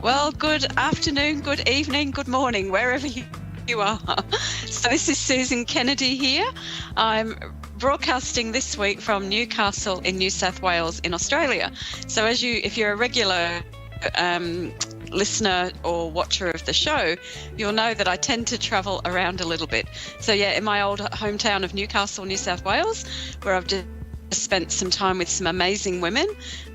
Well, good afternoon, good evening, good morning, wherever you are. So this is Susan Kennedy here. I'm broadcasting this week from Newcastle in New South Wales in Australia. So if you're a regular listener or watcher of the show, you'll know that I tend to travel around a little bit. So yeah, in my old hometown of Newcastle, New South Wales, where I've just spent some time with some amazing women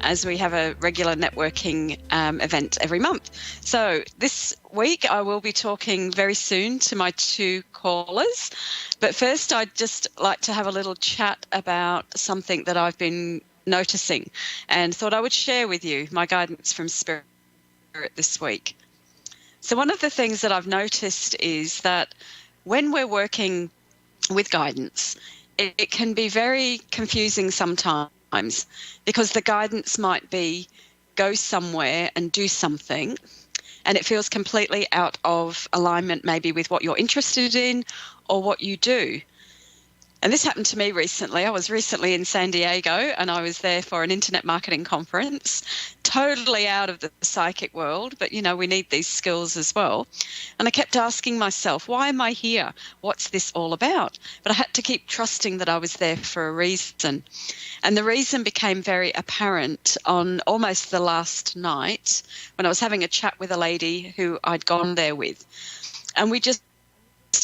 as we have a regular networking event every month. So this week I will be talking very soon to my two callers. But first I'd just like to have a little chat about something that I've been noticing and thought I would share with you my guidance from Spirit this week. So one of the things that I've noticed is that when we're working with guidance, it can be very confusing sometimes because the guidance might be go somewhere and do something, and it feels completely out of alignment maybe with what you're interested in or what you do. And this happened to me recently. I was recently in San Diego and I was there for an internet marketing conference, totally out of the psychic world, but we need these skills as well. And I kept asking myself, why am I here? What's this all about? But I had to keep trusting that I was there for a reason. And the reason became very apparent on almost the last night when I was having a chat with a lady who I'd gone there with. And we just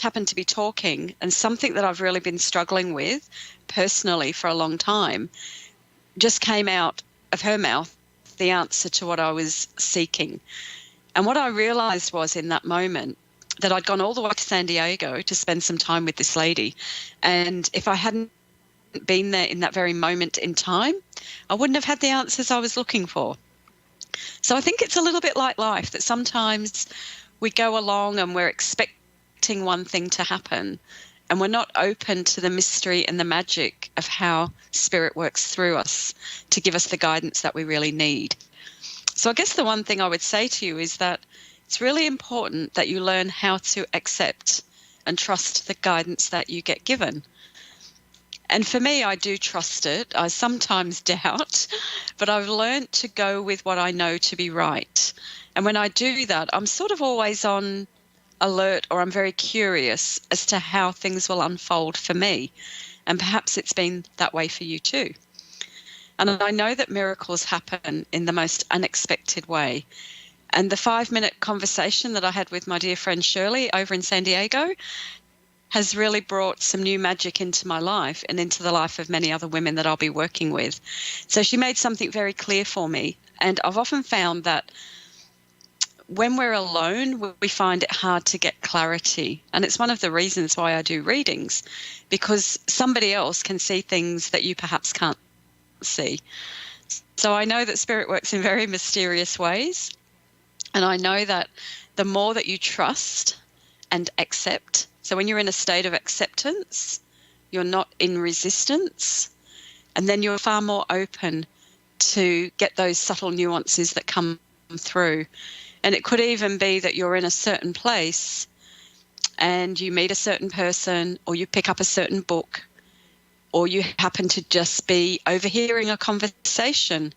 happened to be talking, and something that I've really been struggling with personally for a long time just came out of her mouth, the answer to what I was seeking. And what I realized was in that moment that I'd gone all the way to San Diego to spend some time with this lady, and if I hadn't been there in that very moment in time, I wouldn't have had the answers I was looking for. So I think it's a little bit like life, that sometimes we go along and we're expecting one thing to happen, and we're not open to the mystery and the magic of how Spirit works through us to give us the guidance that we really need. So I guess the one thing I would say to you is that it's really important that you learn how to accept and trust the guidance that you get given. And for me, I do trust it. I sometimes doubt, but I've learned to go with what I know to be right. And when I do that, I'm sort of always on alert, or I'm very curious as to how things will unfold for me. And perhaps it's been that way for you too. And I know that miracles happen in the most unexpected way. And the 5-minute conversation that I had with my dear friend Shirley over in San Diego has really brought some new magic into my life and into the life of many other women that I'll be working with. So she made something very clear for me. And I've often found that when we're alone, we find it hard to get clarity. And it's one of the reasons why I do readings, because somebody else can see things that you perhaps can't see. So I know that Spirit works in very mysterious ways. And I know that the more that you trust and accept, so when you're in a state of acceptance, you're not in resistance, and then you're far more open to get those subtle nuances that come through. And it could even be that you're in a certain place and you meet a certain person, or you pick up a certain book, or you happen to just be overhearing a conversation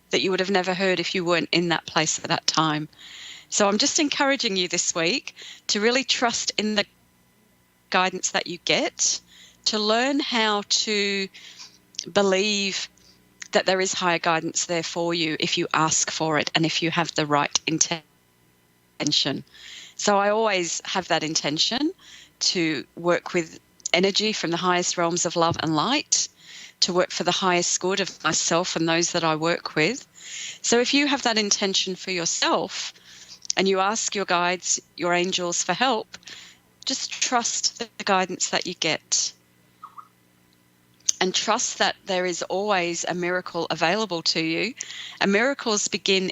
that you would have never heard if you weren't in that place at that time. So I'm just encouraging you this week to really trust in the guidance that you get, to learn how to believe that there is higher guidance there for you if you ask for it and if you have the right intention. So I always have that intention to work with energy from the highest realms of love and light, to work for the highest good of myself and those that I work with. So if you have that intention for yourself and you ask your guides, your angels for help, just trust the guidance that you get. And trust that there is always a miracle available to you. And miracles begin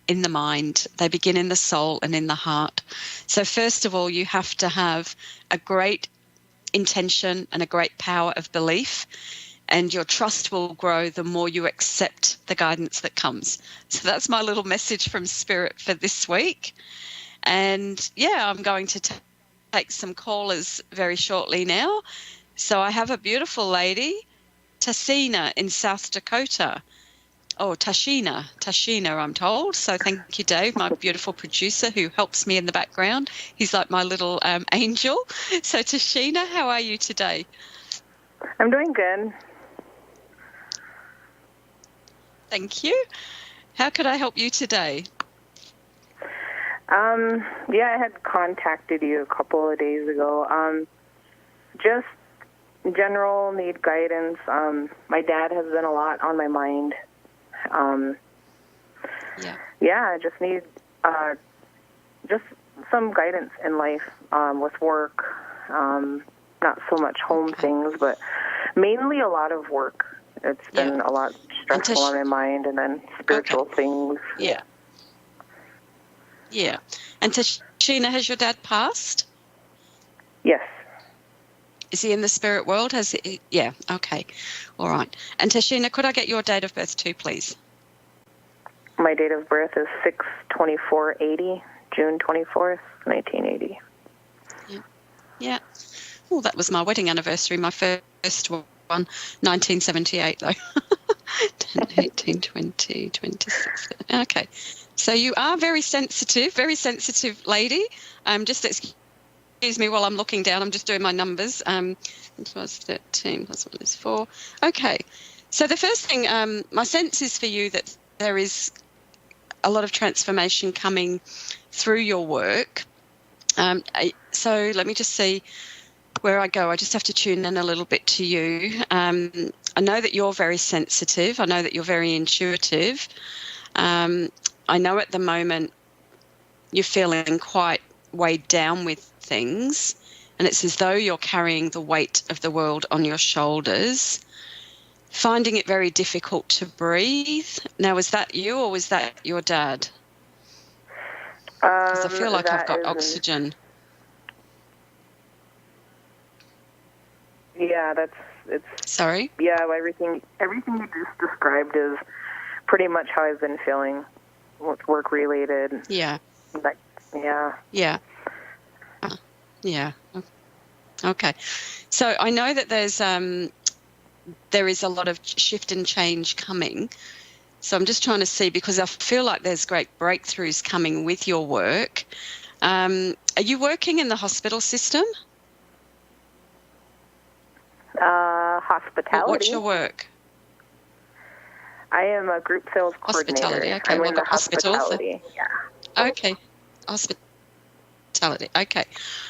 in the mind. They begin in the soul and in the heart. So first of all, you have to have a great intention and a great power of belief, and your trust will grow the more you accept the guidance that comes. So that's my little message from Spirit for this week. And yeah, I'm going to take some callers very shortly now. So I have a beautiful lady, Tassina in South Dakota. Oh, Tashina, I'm told. So thank you, Dave, my beautiful producer who helps me in the background. He's like my little angel. So Tashina, how are you today? I'm doing good. Thank you. How could I help you today? Yeah, I had contacted you a couple of days ago. Just general need guidance. My dad has been a lot on my mind. Yeah, I just need just some guidance in life with work. Not so much home things, but mainly a lot of work. It's been a lot stressful on my mind, and then spiritual things. Yeah. Yeah. And Tashina, has your dad passed? Yes. Is he in the spirit world? Yeah. Okay. All right. And Tashina, could I get your date of birth too, please? My date of birth is 6/24/80, June 24th, 1980. Yeah. Yeah. Oh, that was my wedding anniversary, my first one, 1978, though. 10, 18, 20, 26. Okay. So you are very sensitive lady. Just excuse me while I'm looking down. I'm just doing my numbers. It was 13 plus 1 is 4. Okay. So the first thing, my sense is for you that there is a lot of transformation coming through your work. So let me just see where I go. I just have to tune in a little bit to you. I know that you're very sensitive. I know that you're very intuitive. I know at the moment you're feeling quite weighed down with things, and it's as though you're carrying the weight of the world on your shoulders, finding it very difficult to breathe. Now, was that you or was that your dad? Because I feel like I've got oxygen. Yeah, it's. Sorry? Yeah, everything you just described is pretty much how I've been feeling with work related. Yeah. Yeah. Yeah. Yeah. Okay. So I know that there is a lot of shift and change coming. So I'm just trying to see, because I feel like there's great breakthroughs coming with your work. Are you working in the hospital system? Hospitality. What's your work? I am a group sales coordinator. Hospitality. Okay. I'm Well, in the hospitals. hospitality. Yeah. Okay. Hospitality. Okay.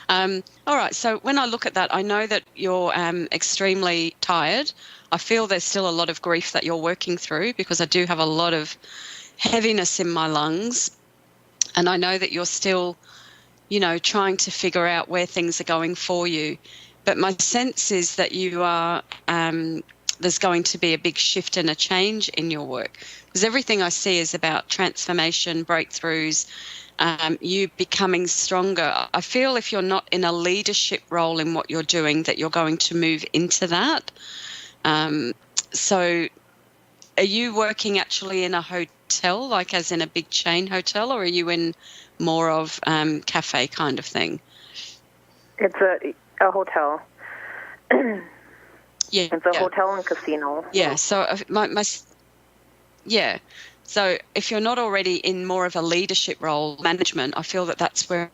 All right. So when I look at that, I know that you're extremely tired. I feel there's still a lot of grief that you're working through, because I do have a lot of heaviness in my lungs. And I know that you're still, trying to figure out where things are going for you. But my sense is that you are, there's going to be a big shift and a change in your work, because everything I see is about transformation, breakthroughs, you becoming stronger. I feel if you're not in a leadership role in what you're doing, that you're going to move into that. So are you working actually in a hotel, like as in a big chain hotel, or are you in more of cafe kind of thing? It's a hotel. Yeah. It's a hotel and casino. Yeah. So yeah. So if you're not already in more of a leadership role, management, I feel that that's where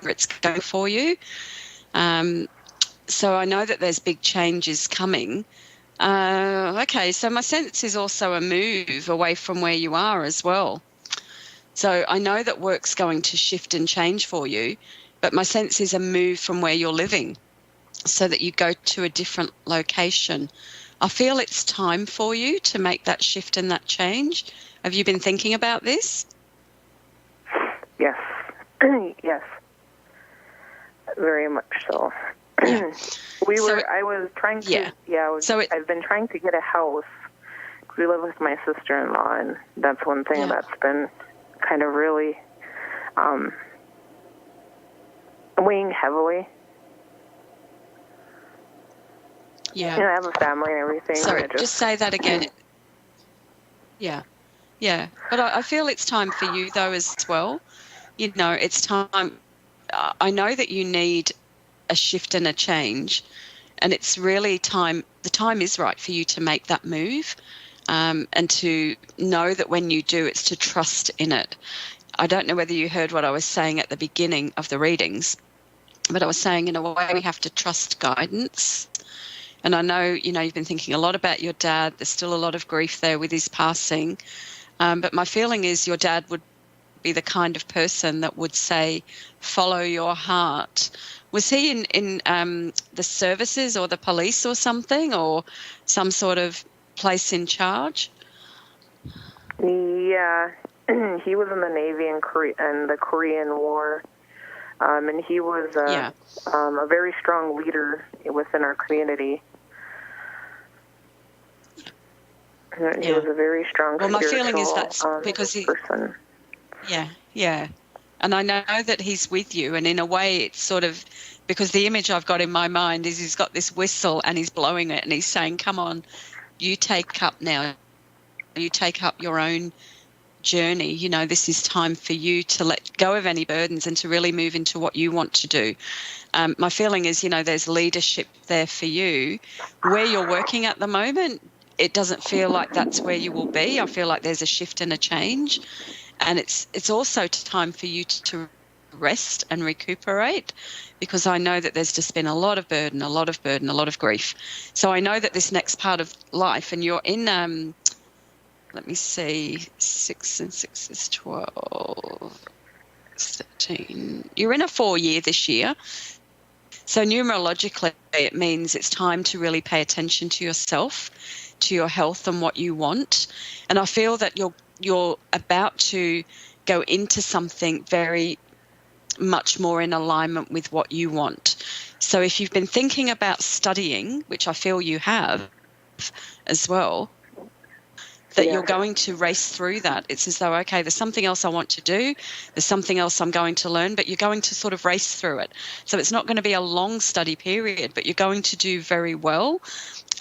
it's going for you. So I know that there's big changes coming. Okay, so my sense is also a move away from where you are as well. So I know that work's going to shift and change for you, but my sense is a move from where you're living so that you go to a different location. I feel it's time for you to make that shift and that change. Have you been thinking about this? Yes. Yes. Very much so. Yeah. I was trying to, I've been trying to get a house. We live with my sister-in-law, and that's one thing that's been kind of really weighing heavily. Yeah. I have a family and everything. Sorry, just say that again. Yeah. Yeah. But I feel it's time for you, though, as well. It's time. I know that you need a shift and a change, and it's really time. The time is right for you to make that move. and to know that when you do, it's to trust in it. I don't know whether you heard what I was saying at the beginning of the readings, but I was saying in a way we have to trust guidance. And I know, you've been thinking a lot about your dad. There's still a lot of grief there with his passing. But my feeling is your dad would be the kind of person that would say, follow your heart. Was he in the services or the police or something, or some sort of place in charge? Yeah, he was in the Navy and the Korean War. And he was a very strong leader within our community. He was a very strong my feeling is that's because person. Yeah. And I know that he's with you, and in a way it's sort of, because the image I've got in my mind is he's got this whistle and he's blowing it and he's saying, come on, you take up now. You take up your own journey. This is time for you to let go of any burdens and to really move into what you want to do. My feeling is, there's leadership there for you. Where you're working at the moment, it doesn't feel like that's where you will be. I feel like there's a shift and a change. And it's also time for you to rest and recuperate, because I know that there's just been a lot of burden, a lot of grief. So I know that this next part of life, and you're in, let me see, 6 and 6 is 12, 13. You're in a 4-year this year. So numerologically, it means it's time to really pay attention to yourself, to your health and what you want. And I feel that you're about to go into something very much more in alignment with what you want. So if you've been thinking about studying, which I feel you have as well, that you're going to race through that. It's as though, okay, there's something else I want to do. There's something else I'm going to learn, but you're going to sort of race through it. So it's not going to be a long study period, but you're going to do very well.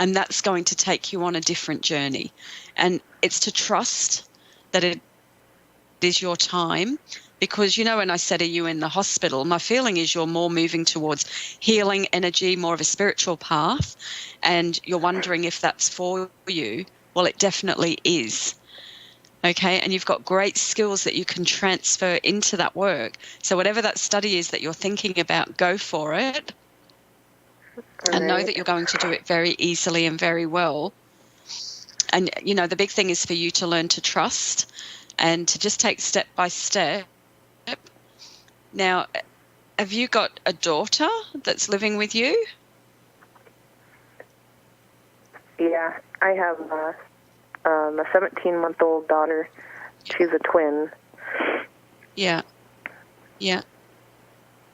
And that's going to take you on a different journey. And it's to trust that it is your time. Because, when I said, are you in the hospital? My feeling is you're more moving towards healing energy, more of a spiritual path. And you're wondering if that's for you. Well, it definitely is. Okay, and you've got great skills that you can transfer into that work. So whatever that study is that you're thinking about, go for it. And know that you're going to do it very easily and very well. And, the big thing is for you to learn to trust and to just take step by step. Now, have you got a daughter that's living with you? Yeah, I have a 17-month-old daughter. She's a twin. Yeah.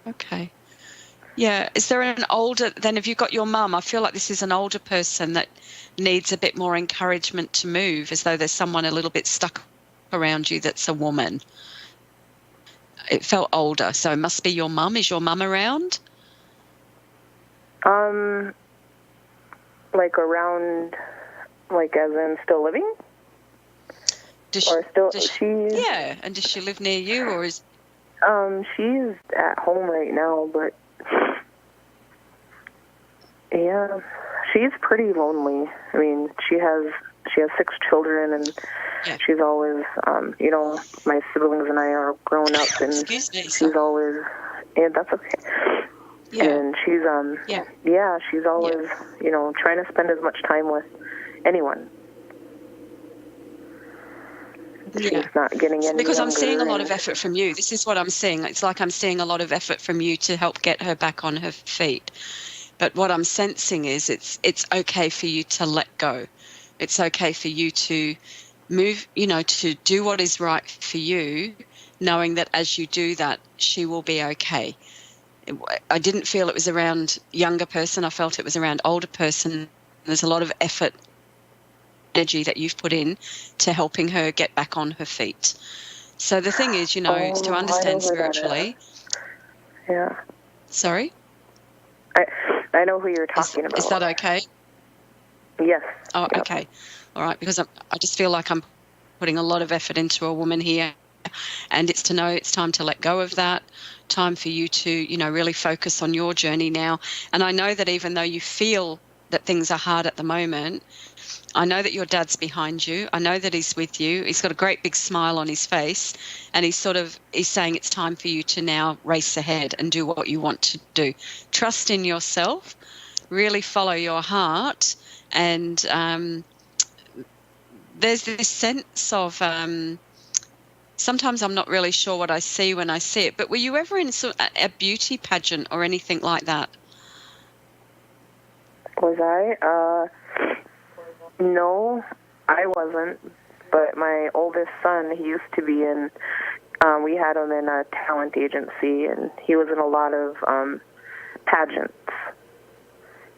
Okay. Yeah. Is there an older, then have you got your mum? I feel like this is an older person that needs a bit more encouragement to move, as though there's someone a little bit stuck around you that's a woman. It felt older, so it must be your mum. Is your mum around? Like around, like as in still living? Yeah, and does she live near you, or is? She's at home right now, but yeah, she's pretty lonely. I mean, she has 6 children, and she's always, my siblings and I are grown up, and she's always, that's okay. Yeah. And she's, she's always, trying to spend as much time with anyone. She's not getting any because I'm seeing a lot and of effort from you. This is what I'm seeing. It's like I'm seeing a lot of effort from you to help get her back on her feet. But what I'm sensing is it's okay for you to let go. It's okay for you to move, to do what is right for you, knowing that as you do that, she will be okay. I didn't feel it was around younger person. I felt it was around older person. There's a lot of effort, energy that you've put in to helping her get back on her feet. So the thing is, to understand spiritually. Yeah. Sorry? I know who you're talking about. Is that okay? Yes. Oh, yep. Okay. All right, because I just feel like I'm putting a lot of effort into a woman here, and it's to know it's time to let go of that, time for you to, really focus on your journey now. And I know that even though you feel that things are hard at the moment, I know that your dad's behind you. I know that he's with you. He's got a great big smile on his face, and he's saying it's time for you to now race ahead and do what you want to do. Trust in yourself, really follow your heart, and there's this sense of sometimes I'm not really sure what I see when I see it, but were you ever in a beauty pageant or anything like that? Was I? No, I wasn't. But my oldest son, he used to be in, we had him in a talent agency, and he was in a lot of pageants.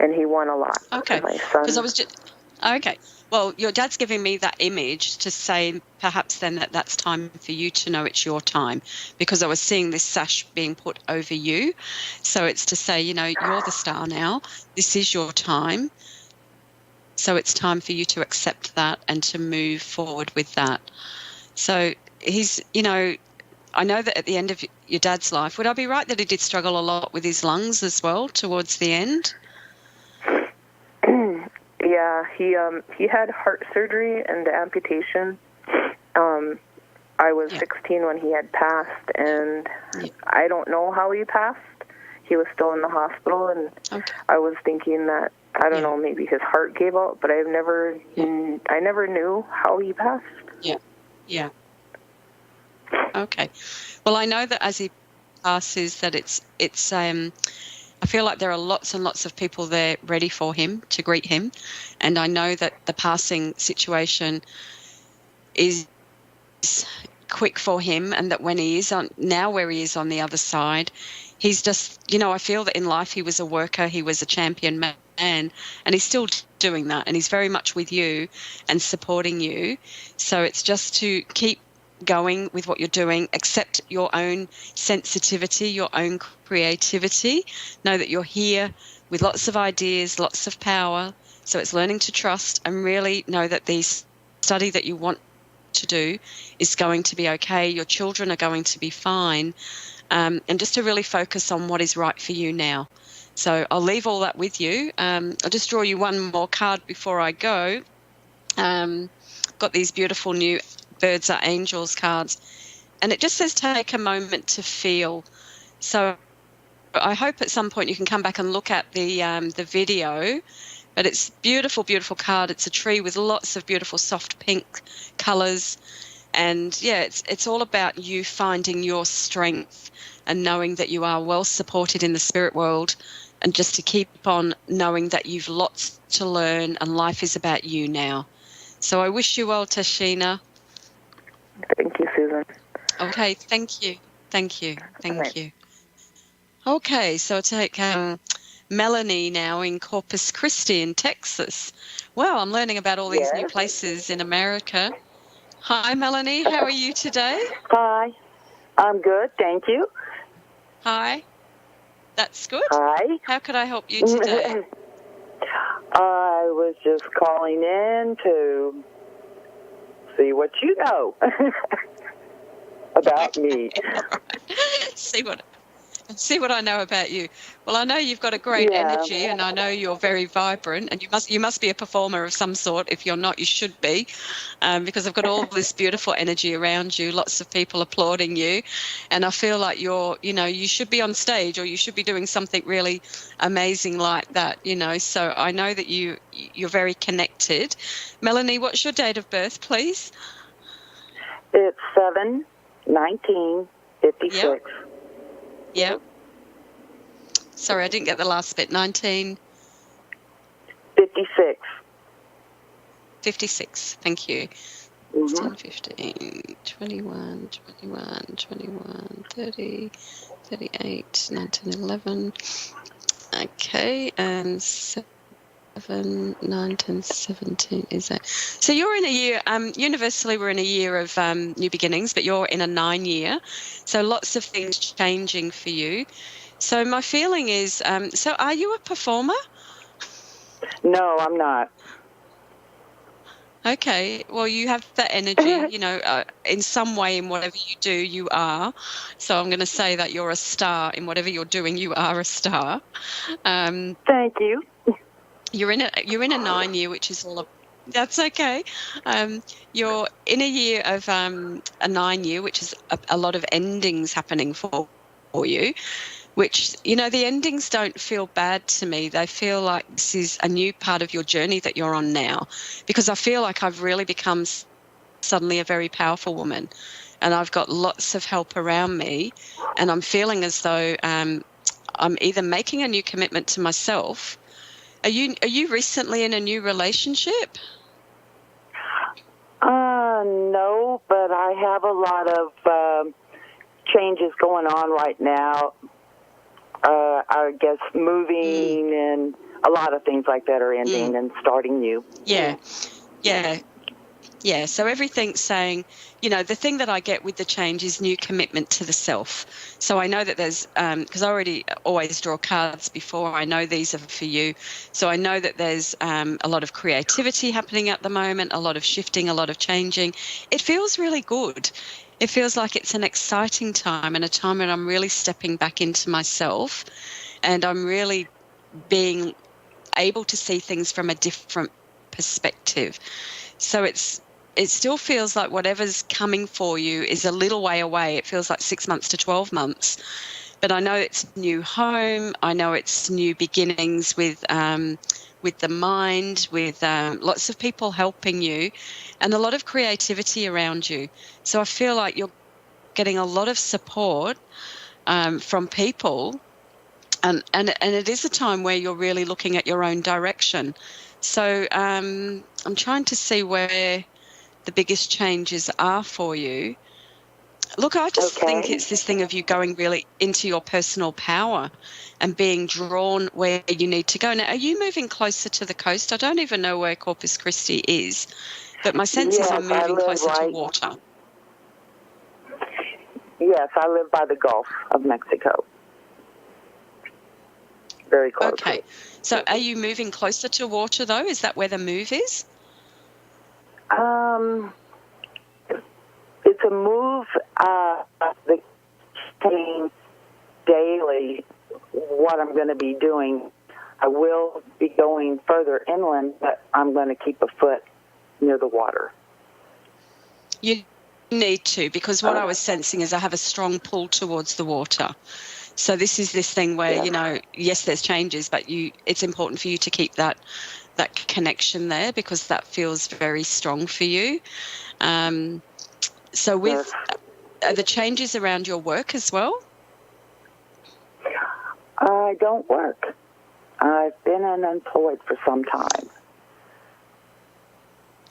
And he won a lot. Okay. My son. Because I was just, okay. Well, your dad's giving me that image to say perhaps then that's time for you to know it's your time, because I was seeing this sash being put over you. So it's to say, you're the star now. This is your time. So it's time for you to accept that and to move forward with that. So he's, I know that at the end of your dad's life, would I be right that he did struggle a lot with his lungs as well towards the end? Yeah, he had heart surgery and amputation. I was 16 when he had passed, and I don't know how he passed. He was still in the hospital, and I was thinking that, I don't know, maybe his heart gave out, but I never knew how he passed. Yeah. Okay. Well, I know that as he passes, that it's I feel like there are lots and lots of people there ready for him, to greet him. And I know that the passing situation is quick for him, and that when he is where he is on the other side, he's just, I feel that in life he was a worker, he was a champion man, and he's still doing that. And he's very much with you and supporting you. So it's just to keep going with what you're doing, accept your own sensitivity, your own creativity, know that you're here with lots of ideas, lots of power. So it's learning to trust and really know that the study that you want to do is going to be okay. Your children are going to be fine. And just to really focus on what is right for you now. So I'll leave all that with you. I'll just draw you one more card before I go. Got these beautiful new Birds Are Angels cards, and it just says take a moment to feel. So I hope at some point you can come back and look at the video, but it's beautiful, beautiful card. It's a tree with lots of beautiful soft pink colours, and it's all about you finding your strength and knowing that you are well supported in the spirit world, and just to keep on knowing that you've lots to learn and life is about you now. So I wish you well, Tashina. Thank you, Susan. Okay, thank you. Thank you. Okay, so I'll take Melanie now in Corpus Christi in Texas. Wow, I'm learning about all these new places in America. Hi, Melanie. How are you today? Hi. I'm good, thank you. Hi. That's good. Hi. How could I help you today? I was just calling in to see what you know about me. See what I know about you. Well, I know you've got a great energy, and I know you're very vibrant, and you must be a performer of some sort. If you're not, you should be, because I've got all this beautiful energy around you, lots of people applauding you, and I feel like you should be on stage, or you should be doing something really amazing like that, So I know that you're very connected. Melanie, what's your date of birth, please? It's 7/19/56. Yeah. Sorry, I didn't get the last bit. 1956. 56. Thank you. 10, 15, 21, 30, 38, 19, 11. Okay, and 7, 9, 10, 17 is that. So you're in a year, universally we're in a year of new beginnings, but you're in a 9-year. So lots of things changing for you. So my feeling is, so are you a performer? No, I'm not. Okay, well, you have that energy, in some way, in whatever you do, you are. So I'm going to say that you're a star. In whatever you're doing, you are a star. Thank you. You're in a 9-year, which is all That's okay. You're in a year of a 9 year, which is a lot of endings happening for you, which, the endings don't feel bad to me. They feel like this is a new part of your journey that you're on now, because I feel like I've really become suddenly a very powerful woman, and I've got lots of help around me, and I'm feeling as though I'm either making a new commitment to myself. Are you recently in a new relationship? No, but I have a lot of changes going on right now. I guess moving and a lot of things like that are ending and starting new. Yeah. So everything's saying, the thing that I get with the change is new commitment to the self. So I know that there's, because I already always draw cards before, I know these are for you. So I know that there's a lot of creativity happening at the moment, a lot of shifting, a lot of changing. It feels really good. It feels like it's an exciting time, and a time when I'm really stepping back into myself, and I'm really being able to see things from a different perspective. So it still feels like whatever's coming for you is a little way away. It feels like 6 months to 12 months. But I know it's new home. I know it's new beginnings with the mind, with lots of people helping you, and a lot of creativity around you. So I feel like you're getting a lot of support from people, and it is a time where you're really looking at your own direction. So I'm trying to see where the biggest changes are for you. Look, I just think it's this thing of you going really into your personal power and being drawn where you need to go. Now, are you moving closer to the coast? I don't even know where Corpus Christi is, but my sense is you're moving closer to water. Yes, I live by the Gulf of Mexico. Very close. Okay. So are you moving closer to water, though? Is that where the move is? It's a move that changes daily what I'm going to be doing. I will be going further inland, but I'm going to keep a foot near the water. You need to, because what I was sensing is I have a strong pull towards the water. So this is this thing where, yes, there's changes, but it's important for you to keep that connection there, because that feels very strong for you. So with the changes around your work as well? I don't work. I've been unemployed for some time.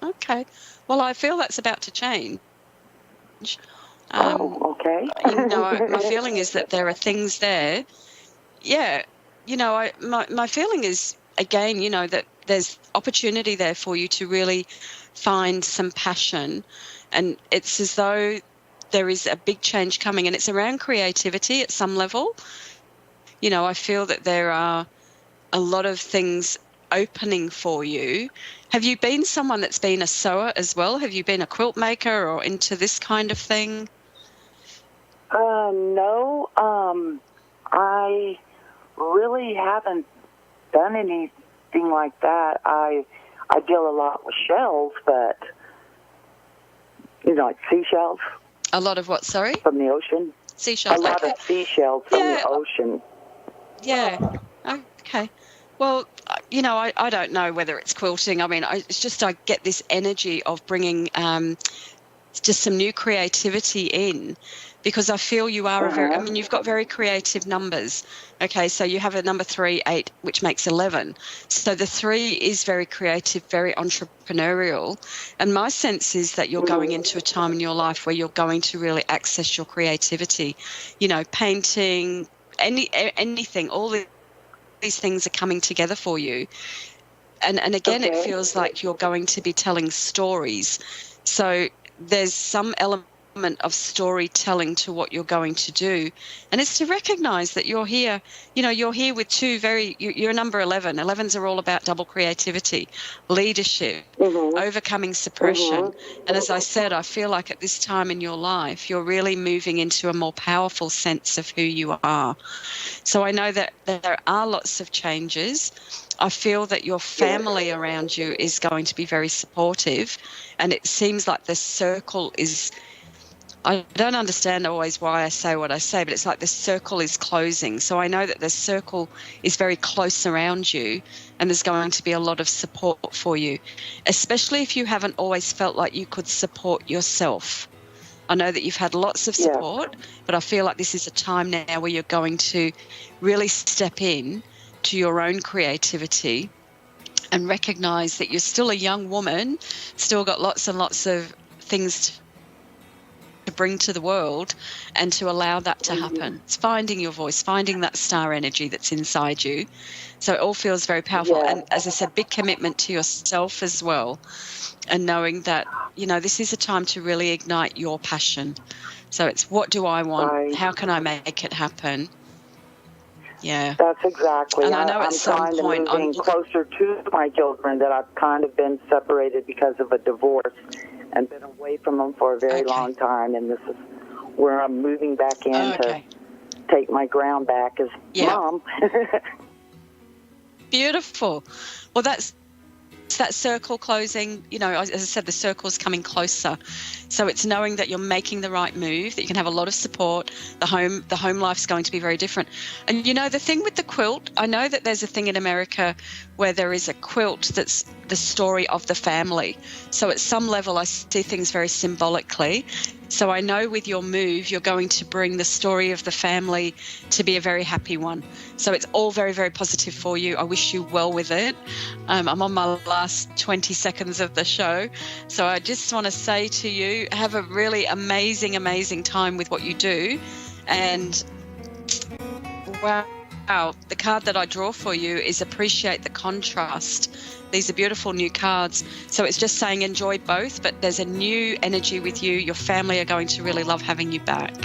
Okay. Well, I feel that's about to change. Okay. My feeling is that there are things there. Yeah. My feeling is, again, that there's opportunity there for you to really find some passion. And it's as though there is a big change coming, and it's around creativity at some level. I feel that there are a lot of things opening for you. Have you been someone that's been a sewer as well? Have you been a quilt maker or into this kind of thing? No. I really haven't done anything like that. I deal a lot with shells, but like seashells. A lot of what, sorry? From the ocean. Seashells. A lot of seashells from the ocean. Yeah. Okay. Well, I don't know whether it's quilting. I mean, it's just I get this energy of bringing just some new creativity in, because I feel you are you've got very creative numbers. Okay, so you have a number 3, 8, which makes 11. So the 3 is very creative, very entrepreneurial. And my sense is that you're going into a time in your life where you're going to really access your creativity. Painting, anything, all these things are coming together for you. And again, It feels like you're going to be telling stories. So there's some element of storytelling to what you're going to do. And it's to recognize that you're here, you're here with you're number 11. 11s are all about double creativity, leadership, overcoming suppression. And as I said, I feel like at this time in your life, you're really moving into a more powerful sense of who you are. So I know that there are lots of changes. I feel that your family around you is going to be very supportive. And it seems like the circle is, I don't understand always why I say what I say, but it's like the circle is closing. So I know that the circle is very close around you, and there's going to be a lot of support for you, especially if you haven't always felt like you could support yourself. I know that you've had lots of support, but I feel like this is a time now where you're going to really step in to your own creativity and recognize that you're still a young woman, still got lots and lots of things to bring to the world, and to allow that to happen. It's finding your voice, finding that star energy that's inside you. So it all feels very powerful. And as I said, big commitment to yourself as well, and knowing that, this is a time to really ignite your passion. So it's, what do I want? Right. How can I make it happen? Yeah. That's exactly. And I know I'm at some trying point to move closer to my children, that I've kind of been separated because of a divorce and been away from them for a very long time. And this is where I'm moving back in to take my ground back as mom. Beautiful. Well, that's that circle closing. As I said, the circle's coming closer. So it's knowing that you're making the right move, that you can have a lot of support. The home life's going to be very different. And the thing with the quilt, I know that there's a thing in America where there is a quilt that's the story of the family. So at some level, I see things very symbolically. So I know with your move, you're going to bring the story of the family to be a very happy one. So it's all very, very positive for you. I wish you well with it. I'm on my last 20 seconds of the show. So I just want to say to you, have a really amazing, amazing time with what you do. And wow, the card that I draw for you is Appreciate the Contrast. These are beautiful new cards. So it's just saying enjoy both, but there's a new energy with you. Your family are going to really love having you back.